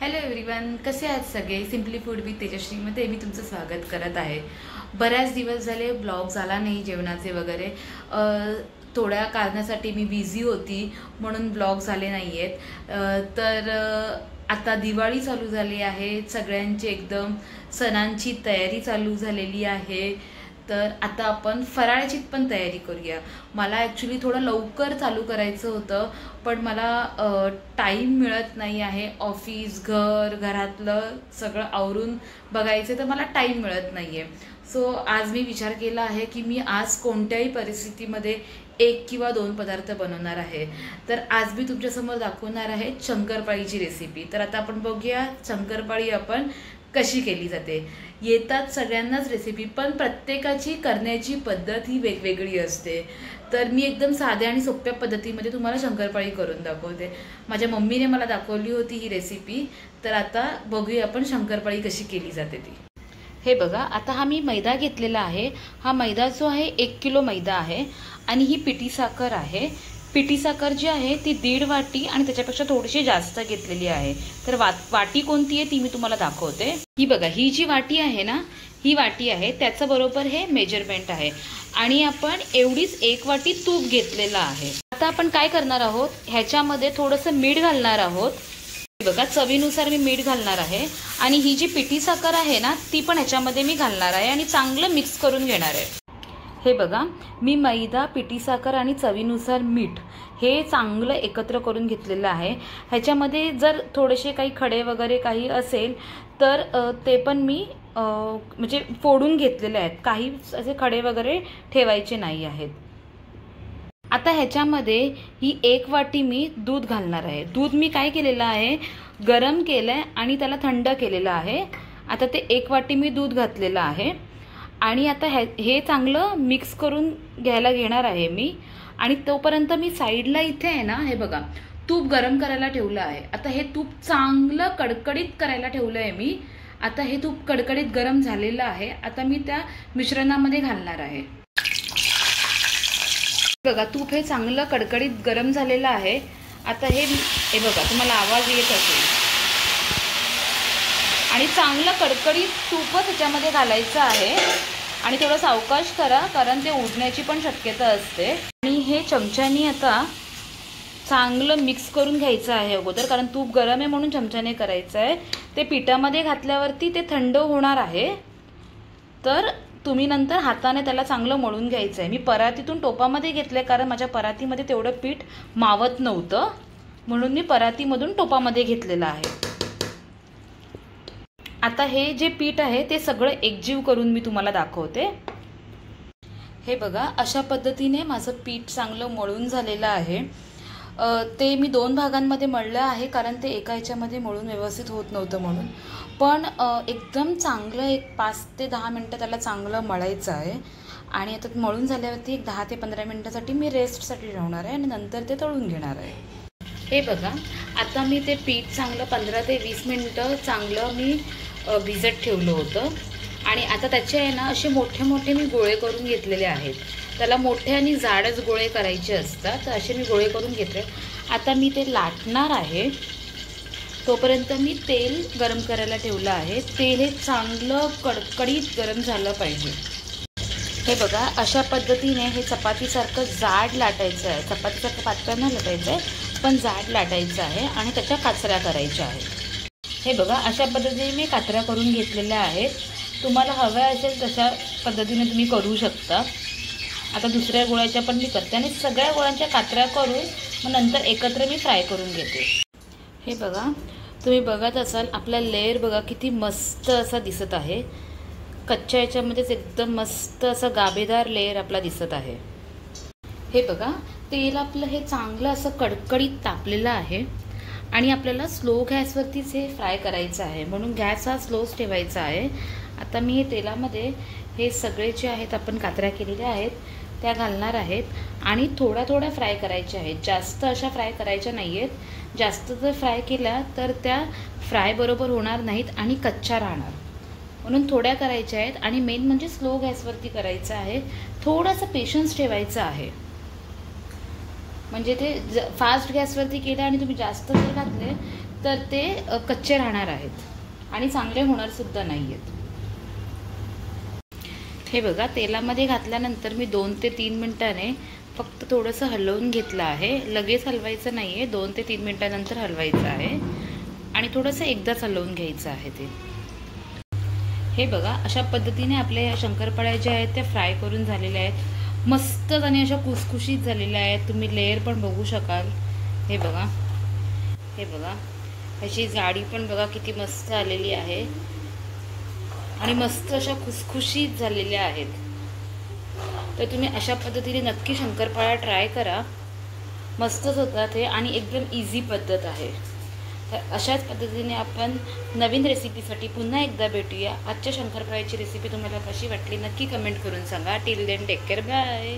Hello everyone, कसे आहात सगळे? सिम्पली फूड विथ तेजश्रीमध्ये मी तुमचं स्वागत करत आहे. बऱ्याच दिवस झाले ब्लॉग झाला नाही जेवणाचे वगैरे. थोड्या कारणासाठी मी बिझी होती म्हणून ब्लॉग झाले नाही आहेत. तर आता दिवाळी चालू झाली आहे, सगळ्यांची एकदम सणांची तयारी चालू झालेली आहे. तर आता आपण फराळाची पण तयारी करूया. मला ॲक्च्युली थोडं लवकर चालू करायचं होतं, पण मला टाईम मिळत नाही आहे. ऑफिस, घरातलं सगळं आवरून बघायचं तर मला टाईम मिळत नाही आहे. सो आज मी विचार केला आहे की मी आज कोणत्याही परिस्थितीमध्ये 1 किंवा 2 पदार्थ बनवणार आहे. तर आज मी तुमच्यासमोर दाखवणार आहे शंकरपाळीची रेसिपी. तर आता आपण बघूया शंकरपाळी आपण कशी केली जाते. येतात सगळ्यांनाच रेसिपी, पण प्रत्येकाची करण्याची पद्धत ही वेगवेगळी असते. तर मी एकदम साध्या आणि सोप्या पद्धतीमध्ये तुम्हाला शंकरपाळी करून दाखवते. माझ्या मम्मीने मला दाखवली होती ही रेसिपी. तर आता बघूया आपण शंकरपाळी कशी केली जाते ती. हे बघा, आता हा मी मैदा घेतलेला आहे. हा मैदा जो आहे 1 किलो मैदा आहे आणि ही पिठी साखर आहे. पिठी साखर जी आहे ती 1.5 वाटी आणि त्याच्यापेक्षा थोडीशी जास्त घेतलेली आहे. तर वाटी कोणती आहे ती मी तुम्हाला दाखवते. ही बघा, ही जी वाटी आहे ना, ही वाटी आहे, त्याचं बरोबर हे मेजरमेंट आहे. आणि आपण एवढीच 1 वाटी तूप घेतलेलं आहे. आता आपण काय करणार आहोत, ह्याच्यामध्ये थोडंसं मीठ घालणार आहोत. बघा, चवीनुसार मी मीठ घालणार आहे. आणि ही जी पिठी साखर आहे ना, ती पण ह्याच्यामध्ये मी घालणार आहे आणि चांगलं मिक्स करून घेणार आहे. हे बघा, मी मैदा, पिठी साखर आणि चवीनुसार मीठ हे चांगलं एकत्र करून घेतलेलं आहे. ह्याच्यामध्ये जर थोडेसे काही खडे वगैरे काही असेल तर ते पण मी म्हणजे फोडून घेतलेले आहेत. काही असे खडे वगैरे ठेवायचे नाही आहेत. आता ह्याच्यामध्ये ही 1 वाटी मी दूध घालणार आहे. दूध मी काय केलेलं आहे, गरम केलं आहे आणि त्याला थंड केलेलं आहे. आता ते 1 वाटी मी दूध घातलेलं आहे आणि आता हे चांगलं मिक्स करून घेणार आहे मी. आणि तोपर्यंत मी साईडला इथे आहे ना, हे बघा, तूप गरम करायला ठेवलं आहे. आता हे तूप चांगलं कडकडीत करायला ठेवलं आहे मी. आता हे तूप कडकडीत गरम झालेलं आहे. आता मी त्या मिश्रणामध्ये घालणार आहे. बघा, तूप हे चांगलं कडकडीत गरम झालेलं आहे. आता हे बघा, तुम्हाला आवाज येत असेल. आणि चांगलं कडकडीत तूपच ह्याच्यामध्ये घालायचं आहे आणि थोडं सावकाश करा, कारण ते उडण्याची पण शक्यता असते. आणि हे चमच्यानी आता चांगलं मिक्स करून घ्यायचं आहे अगोदर, कारण तूप गरम आहे म्हणून चमच्याने करायचं आहे. ते पिठामध्ये घातल्यावरती ते थंड होणार आहे. तर तुम्ही नंतर हाताने त्याला चांगलं मळून घ्यायचं आहे. मी परातीतून टोपामध्ये घेतलं कारण माझ्या परातीमध्ये तेवढं पीठ मावत नव्हतं, म्हणून मी परातीमधून टोपामध्ये घेतलेलं आहे. आता हे जे पीठ आहे ते सगळं एकजीव करून मी तुम्हाला दाखवते. हे बघा, अशा पद्धतीने माझं पीठ चांगलं मळून झालेलं आहे. ते मी 2 भागांमध्ये मळलं आहे, कारण ते एका ह्याच्यामध्ये मळून व्यवस्थित होत नव्हतं म्हणून. पण एकदम चांगलं एक 5 ते 10 मिनटं त्याला चांगलं मळायचं आहे. आणि आता मळून झाल्यावरती एक 10 ते 15 मिनटासाठी मी रेस्टसाठी ठेवणार आहे आणि नंतर ते तळून घेणार आहे. हे बघा, आता मी ते पीठ चांगलं 15 ते 20 मिनटं चांगलं मी भिजत ठेवलं होतं. आणि आता त्याचे आहे ना, असे मोठे मोठे मी गोळे करून घेतलेले आहेत. त्याला मोठे आणि जाडच गोळे करायचे असतात, तर असे मी गोळे करून घेतले. आता मी ते लाटणार आहे. तोपर्यंत मी तेल गरम करायला ठेवलं आहे. तेल हे चांगलं कडकडीत गरम झालं पाहिजे. हे बघा, अशा पद्धतीने हे चपातीसारखं जाड लाटायचं आहे. चपातीसारखं पातळ नाही लाटायचं आहे, पण जाड लाटायचं आहे आणि त्याच्या काचऱ्या करायच्या आहेत. हे बघा, अशा पद्धतीने मी काचऱ्या करून घेतलेल्या आहेत. तुम्हाला हव्या असेल तशा पद्धतीने तुम्ही करू शकता. आता दुसऱ्या गोळ्याच्या पण मी करते आणि सगळ्या गोळ्यांच्या काचऱ्या करून मग नंतर एकत्र मी फ्राय करून घेते. हे बघा, तुम्ही बघत असाल आपला लेयर बघा किती मस्त असा दिसत आहे. कच्च्या ह्याच्यामध्येच एकदम मस्त असा गाभेदार लेयर आपला दिसत आहे. हे बघा, तेल आपलं हे चांगलं असं कडकडीत तापलेलं आहे आणि आपल्याला स्लो गॅसवरतीच हे फ्राय करायचं आहे, म्हणून गॅस हा स्लोच ठेवायचा आहे. आता मी हे तेलामध्ये हे सगळे जे आहेत आपण काचऱ्या केलेल्या आहेत त्या घालणार आहेत आणि थोडा थोडा फ्राय करायच्या आहेत. जास्त अशा फ्राय करायच्या नाही आहेत. जास्त जर फ्राय केल्या तर त्या फ्राय बरोबर होणार नाहीत आणि कच्च्या राहणार, म्हणून थोड्या करायच्या आहेत. आणि मेन म्हणजे स्लो गॅसवरती करायचं आहे. थोडंसं पेशन्स ठेवायचं आहे, म्हणजे ते फास्ट गॅसवरती केलं आणि तुम्ही जास्त जर घातले तर ते कच्चे राहणार आहेत आणि चांगले होणारसुद्धा नाही आहेत. हे बघा, तेलामध्ये घातल्यानंतर मी 2 ते 3 मिनटाने फक्त थोडंसं हलवून घेतलं आहे. लगेच हलवायचं नाही आहे, 2 ते 3 मिनटानंतर हलवायचं आहे आणि थोडंसं एकदाच हलवून घ्यायचं आहे ते. हे बघा, अशा पद्धतीने आपल्या या शंकरपाळ्या ज्या आहेत त्या फ्राय करून झालेल्या आहेत. मस्त आणि अशा खुसखुशीत झालेल्या आहेत. तुम्ही लेयर पण बघू शकाल. हे बघा, हे बघा, ह्याची जाडी पण बघा किती मस्त आलेली आहे आणि मस्त अशा खुसखुशीत झालेल्या आहेत. तर तुम्ही अशा पद्धतीने नक्की शंकरपाळ्या ट्राय करा. मस्तच होतात हे आणि एकदम इझी पद्धत आहे. तर अशाच पद्धतीने आपण नवीन रेसिपीसाठी पुन्हा एकदा भेटूया. आजच्या शंकरपाळ्याची रेसिपी तुम्हाला कशी वाटली नक्की कमेंट करून सांगा. Till then take care, bye.